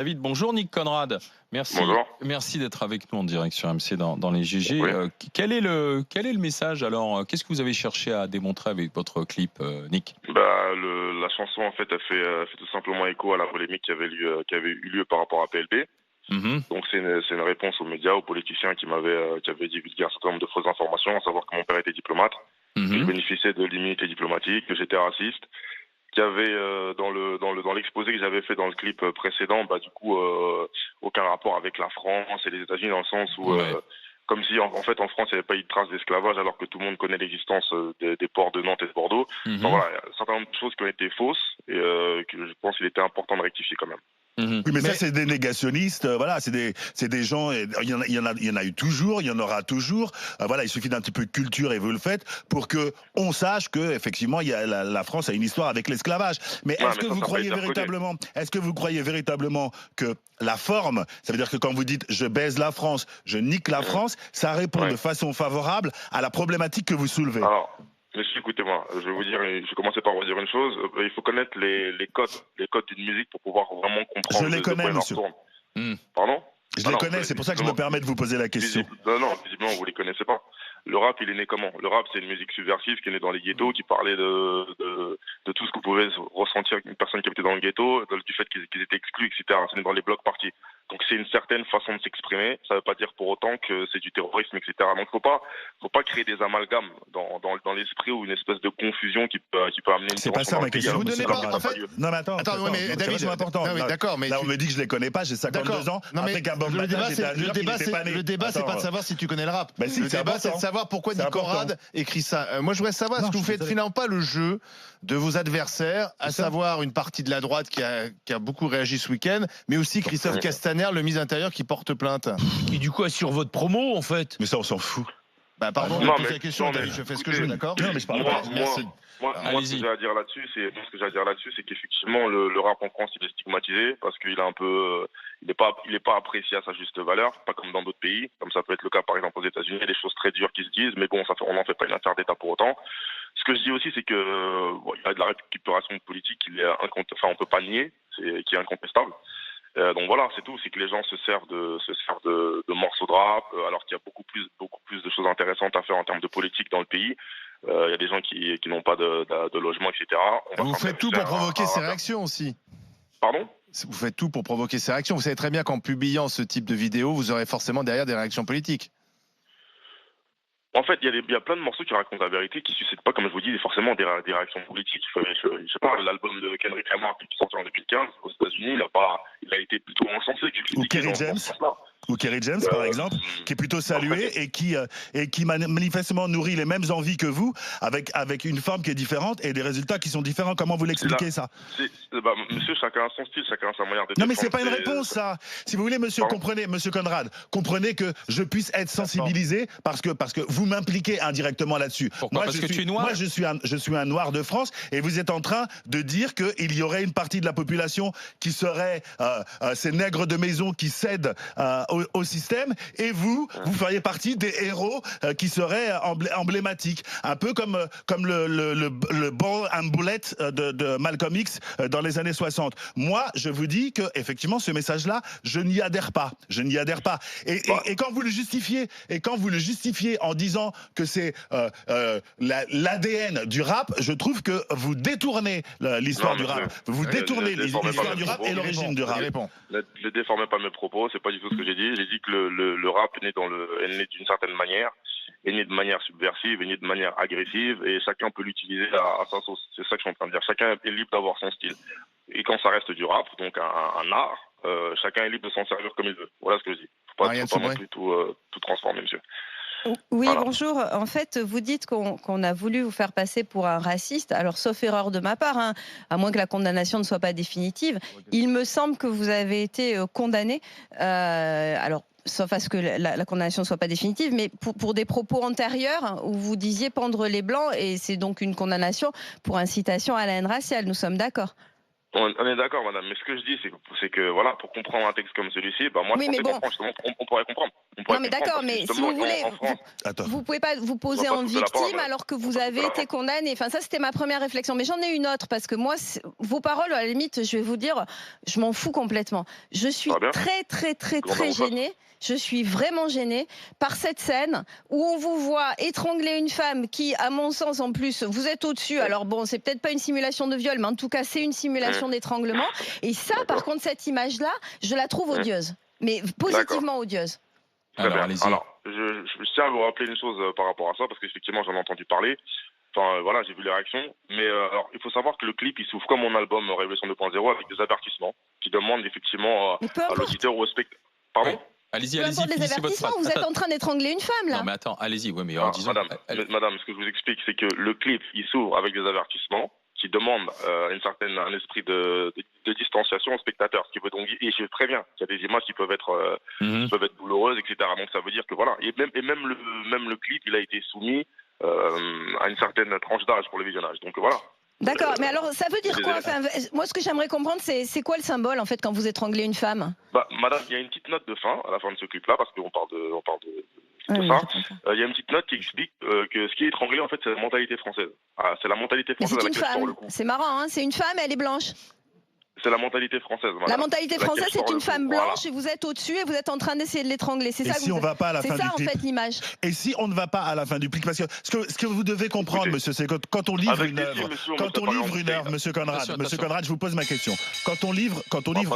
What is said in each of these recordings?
David, bonjour. Nick Conrad, merci, Bonjour. merci d'être avec nous en direct sur MC dans les GG. Oui. Quel est le message alors? Qu'est-ce que vous avez cherché à démontrer avec votre clip, Nick? La chanson en fait elle fait tout simplement écho à la polémique qui avait eu lieu par rapport à PLP. Donc c'est une réponse aux médias, aux politiciens qui avaient divulgué un certain nombre de fausses informations, à savoir que mon père était diplomate, que je bénéficiais de l'immunité diplomatique, que j'étais raciste, qu'il y avait dans l'exposé que j'avais fait dans le clip précédent, aucun rapport avec la France et les États-Unis, dans le sens où comme si en fait en France il n'y avait pas eu de trace d'esclavage, alors que tout le monde connaît l'existence des ports de Nantes et de Bordeaux. Enfin, voilà, il y a un certain nombre de choses qui ont été fausses et que je pense qu'il était important de rectifier quand même. Oui, mais ça, c'est des négationnistes. Voilà, c'est des gens. Il y en a eu toujours, il y en aura toujours. Voilà, il suffit d'un petit peu de culture et vous le faites pour que on sache que effectivement, la France a une histoire avec l'esclavage. Mais est-ce que vous croyez véritablement que la forme, ça veut dire que quand vous dites je baise la France, je nique la France, ça répond de façon favorable à la problématique que vous soulevez? Alors, monsieur, écoutez-moi, je vais commencer par vous dire une chose. Il faut connaître les codes d'une musique pour pouvoir vraiment comprendre. Je les connais, monsieur. Pardon? Je les connais, c'est pour ça que je me permets de vous poser la question. Non, visiblement, vous les connaissez pas. Le rap, il est né comment? Le rap, c'est une musique subversive qui est née dans les ghettos, qui parlait de tout ce que pouvait ressentir une personne qui habitait dans le ghetto, du fait qu'ils étaient exclus, etc. C'est né dans les blocs partis. Donc c'est une certaine façon de s'exprimer. Ça veut pas dire pour autant que c'est du terrorisme, etc. Donc faut pas créer des amalgames dans l'esprit, ou une espèce de confusion qui peut amener une. C'est pas ça ma question. Vous donnez pas, en fait. Non mais attends, mais David, c'est important. non, d'accord, mais là on me dit que je les connais pas, j'ai 52 ans. Non, mais après qu'un Bob le débat, j'étais adulte, le débat, c'est pas de savoir si tu connais le rap. Ben si, le débat, c'est de savoir pourquoi Nick Conrad écrit ça. Moi, je voudrais savoir, est-ce que vous faites finalement pas le jeu de vos adversaires, à savoir une partie de la droite qui a beaucoup réagi ce week-end, mais aussi Christophe Castaner, le ministre de l'Intérieur, qui porte plainte. Et du coup assure votre promo en fait. Mais ça on s'en fout. Bah pardon, non, je pose la question, David, je fais ce que je veux, d'accord? Non mais je parle pas. Moi, ce que j'ai à dire là-dessus, c'est qu'effectivement le rap en France, il est stigmatisé parce qu'il est un peu, il est pas apprécié à sa juste valeur, pas comme dans d'autres pays, comme ça peut être le cas par exemple aux États-Unis. Il y a des choses très dures qui se disent, mais bon, on n'en fait pas une affaire d'État pour autant. Ce que je dis aussi, c'est que il y a de la récupération politique, on peut pas nier, qui est incontestable. Donc voilà, c'est tout, c'est que les gens se servent de morceaux de rap, alors qu'il y a beaucoup plus de choses intéressantes à faire en termes de politique dans le pays. Il y a des gens qui n'ont pas de logement, etc. Vous faites tout pour provoquer ces réactions aussi. Pardon? Vous faites tout pour provoquer ces réactions. Vous savez très bien qu'en publiant ce type de vidéo, vous aurez forcément derrière des réactions politiques. En fait, il y a plein de morceaux qui racontent la vérité, qui suscitent pas, comme je vous dis, forcément des réactions politiques. Je sais pas, l'album de Kendrick Lamar qui est sorti en 2015 aux États-Unis, il a été plutôt encensé. Ou Kerry James. Ou Kerry James, par exemple, qui est plutôt salué et qui manifestement nourrit les mêmes envies que vous, avec une forme qui est différente et des résultats qui sont différents. Comment vous l'expliquez ça? Monsieur, chacun a son style, chacun a sa manière de. Non, mais c'est pas une réponse, ça. Si vous voulez, monsieur, monsieur Conrad, comprenez que je puisse être sensibilisé parce que vous m'impliquez indirectement là-dessus. Pourquoi? Parce que tu es noir. Moi, je suis un noir de France et vous êtes en train de dire qu'il y aurait une partie de la population qui serait ces nègres de maison qui cèdent au système, et vous feriez partie des héros qui seraient emblématiques, un peu comme le Ball and Bullet de Malcolm X dans les années 60. Moi, je vous dis que effectivement ce message-là, je n'y adhère pas. Et quand vous le justifiez, en disant que c'est l'ADN du rap, je trouve que vous détournez l'histoire du rap. Vous détournez l'histoire du rap et l'origine du rap. Ne déformez pas mes propos, c'est pas du tout ce que j'ai dit. J'ai dit que le rap est né d'une certaine manière, est né de manière subversive, est né de manière agressive, et chacun peut l'utiliser à sa sauce. C'est ça que je suis en train de dire. Chacun est libre d'avoir son style. Et quand ça reste du rap, donc un art, chacun est libre de s'en servir comme il veut. Voilà ce que je dis. Faut pas non plus tout transformer, monsieur. Oui, voilà. Bonjour. En fait, vous dites qu'on a voulu vous faire passer pour un raciste. Alors, sauf erreur de ma part, hein, à moins que la condamnation ne soit pas définitive, il me semble que vous avez été condamné. Alors, sauf à ce que la condamnation ne soit pas définitive, mais pour des propos antérieurs où vous disiez pendre les blancs, et c'est donc une condamnation pour incitation à la haine raciale. Nous sommes d'accord? On est d'accord, madame, mais ce que je dis, c'est que voilà, pour comprendre un texte comme celui-ci, bah moi, Oui, je mais pensais bon. on pourrait comprendre. Non, mais d'accord, mais si vous voulez, vous pouvez pas vous poser en victime alors que vous avez été condamné. Enfin, ça, c'était ma première réflexion. Mais j'en ai une autre, parce que moi, vos paroles, à la limite, je vais vous dire, je m'en fous complètement. Je suis très gênée. Je suis vraiment gênée par cette scène où on vous voit étrangler une femme qui, à mon sens, en plus, vous êtes au-dessus. Alors bon, c'est peut-être pas une simulation de viol, mais en tout cas, c'est une simulation d'étranglement. Et ça, par contre, cette image-là, je la trouve odieuse. Mais positivement odieuse. Très bien. Alors, je tiens à vous rappeler une chose par rapport à ça, parce qu'effectivement, j'en ai entendu parler. Enfin, voilà, j'ai vu les réactions. Mais alors, il faut savoir que le clip, il s'ouvre comme mon album Révolution 2.0 avec des avertissements qui demandent effectivement à l'auditeur ou au spectateur. Pardon ? Allez-y, finissez votre phrase. Vous êtes en train d'étrangler une femme, là. Non, mais attends, allez-y. Ouais, mais disons... Madame, ce que je vous explique, c'est que le clip, il s'ouvre avec des avertissements qui demandent un esprit de distanciation au spectateur. Ce qui veut donc dire, et je sais très bien qu'il y a des images qui peuvent être douloureuses, etc. Donc ça veut dire que voilà. Et même le clip, il a été soumis à une certaine tranche d'âge pour le visionnage. Donc voilà. D'accord, mais alors ça veut dire quoi? Enfin, moi, ce que j'aimerais comprendre, c'est quoi le symbole en fait quand vous étranglez une femme? Bah, madame, il y a une petite note de fin à la fin de ce clip-là, parce qu'on parle de ça. Il y a une petite note qui explique que ce qui est étranglé, en fait, c'est la mentalité française. Ah, c'est la mentalité française avec laquelle sur le coup. C'est marrant, hein, c'est une femme, elle est blanche. C'est la mentalité française. Madame. La mentalité française, c'est une femme blanche et vous êtes au-dessus et vous êtes en train d'essayer de l'étrangler. C'est ça. Si on va pas à la fin du clip. C'est ça en fait l'image. Et si on ne va pas à la fin du clip, parce que ce que vous devez comprendre, monsieur, c'est que quand on livre une œuvre, monsieur Conrad, je vous pose ma question. Quand on livre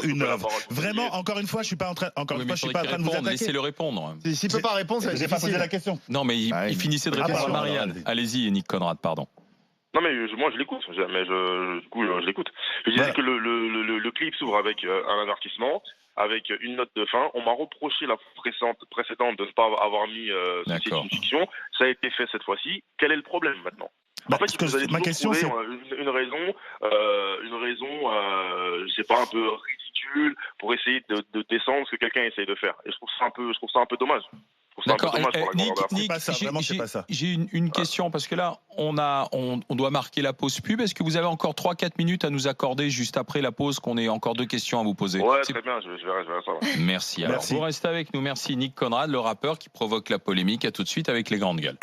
une œuvre, vraiment, encore une fois, je suis pas en train de vous attaquer. Laissez-le répondre. S'il peut pas répondre, j'ai pas posé la question. Non, mais il finissait de répondre à Marianne. Allez-y, Nick Conrad, pardon. Non mais moi je l'écoute, je l'écoute. Je disais que le clip s'ouvre avec un avertissement, avec une note de fin. On m'a reproché la précédente de ne pas avoir mis ceci est une fiction. Ça a été fait cette fois-ci. Quel est le problème maintenant? En fait, vous allez trouver une raison, je sais pas, un peu ridicule pour essayer de descendre ce que quelqu'un essaye de faire. Et je trouve ça un peu dommage. D'accord. Nick, j'ai une question, parce que là, on doit marquer la pause pub. Est-ce que vous avez encore 3-4 minutes à nous accorder juste après la pause, qu'on ait encore 2 questions à vous poser? Ouais, très bien, je verrai ça. Merci. Alors, vous restez avec nous. Merci Nick Conrad, le rappeur qui provoque la polémique. À tout de suite avec les grandes gueules.